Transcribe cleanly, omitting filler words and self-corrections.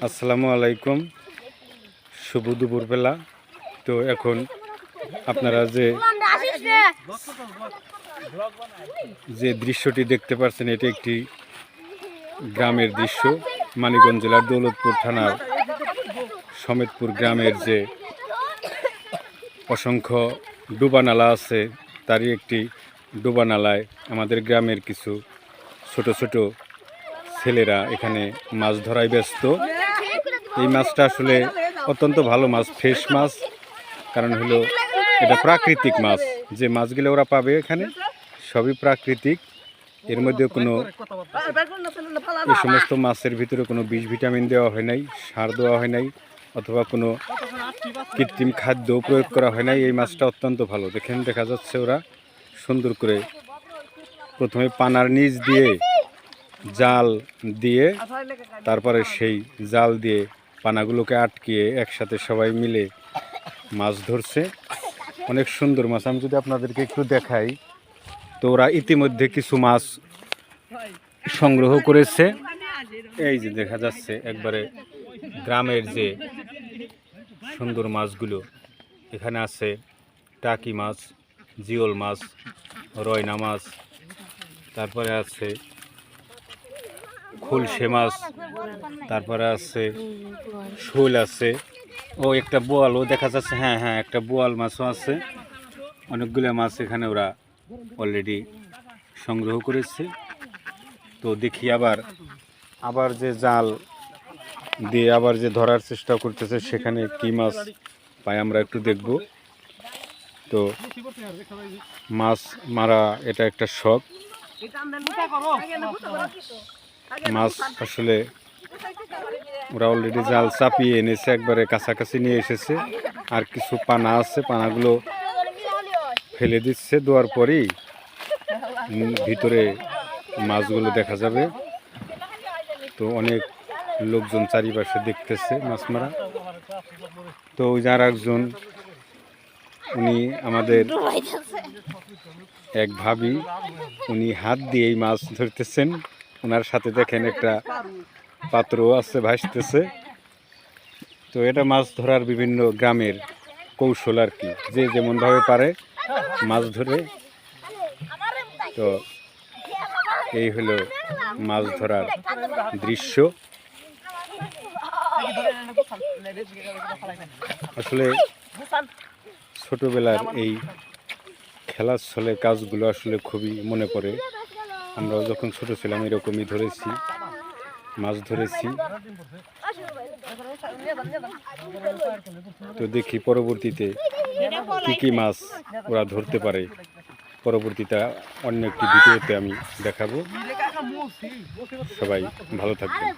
আসসালামু আলাইকুম, শুভ দুপুরবেলা। তো এখন আপনারা যে দৃশ্যটি দেখতে পাচ্ছেন, এটি একটি গ্রামের দৃশ্য। মানিকগঞ্জ জেলার দৌলতপুর থানার সমেতপুর গ্রামের যে অসংখ্য ডুবানালা আছে, তারই একটি ডুবানালায় আমাদের গ্রামের কিছু ছোট ছোট ছেলেরা এখানে মাছ ধরায় ব্যস্ত। এই মাছটা আসলে অত্যন্ত ভালো মাছ, ফ্রেশ মাছ। কারণ হলো এটা প্রাকৃতিক মাছ। যে মাছগুলো ওরা পাবে এখানে সবই প্রাকৃতিক। এর মধ্যে কোনো এই সমস্ত মাছের ভিতরে কোনো বিষ ভিটামিন দেওয়া হয় নাই, সার দেওয়া হয় নাই, অথবা কোনো কৃত্রিম খাদ্য প্রয়োগ করা হয় নাই। এই মাছটা অত্যন্ত ভালো। দেখেন, দেখা যাচ্ছে ওরা সুন্দর করে প্রথমে পানার নিচ দিয়ে জাল দিয়ে, তারপরে সেই জাল দিয়ে পানাগুলোকে আটকিয়ে একসাথে সবাই মিলে মাছ ধরছে। অনেক সুন্দর মাছ। আমি যদি আপনাদেরকে একটু দেখাই, তো ওরা ইতিমধ্যে কিছু মাছ সংগ্রহ করেছে। এই যে দেখা যাচ্ছে একবারে গ্রামের যে সুন্দর মাছগুলো এখানে আছে। টাকি মাছ, জিওল মাছ, রয়না মাছ, তারপরে আছে খুলশে মাছ, তারপরে আছে শোল আছে, ও একটা বোয়ালও দেখা যাচ্ছে। হ্যাঁ হ্যাঁ, একটা বোয়াল মাছও আছে। অনেকগুলো মাছ এখানে ওরা অলরেডি সংগ্রহ করেছে। তো দেখি আবার যে জাল দিয়ে আবার যে ধরার চেষ্টা করতেছে, সেখানে কি মাছ পাই আমরা একটু দেখব। তো মাছ মারা এটা একটা শখ। মাছ আসলে ওরা অলরেডি জাল চাপিয়ে এনেছে, একবারে কাছাকাছি নিয়ে এসেছে। আর কিছু পানা আছে, পানাগুলো ফেলে দিচ্ছে। দেওয়ার পরেই ভিতরে মাছগুলো দেখা যাবে। তো অনেক লোকজন চারিপাশে দেখতেছে মাছ মারা। তো ওই যার একজন, উনি আমাদের এক ভাবি, উনি হাত দিয়ে এই মাছ ধরতেছেন। ওনার সাথে দেখেন একটা পাত্র আছে, ভাসতেছে। তো এটা মাছ ধরার বিভিন্ন গ্রামের কৌশল আর কি, যে যেমনভাবে পারে মাছ ধরে। তো এই হলো মাছ ধরার দৃশ্য। আসলে ছোটবেলার এই খেলার ছলে কাজগুলো আসলে খুবই মনে পড়ে। আমরাও যখন ছোট ছিলাম এরকমই ধরেছি, মাছ ধরেছি। তো দেখি পরবর্তীতে কি কি মাছ ওরা ধরতে পারে। পরবর্তীতে অন্য একটি ভিডিওতে আমি দেখাবো। সবাই ভালো থাকবেন।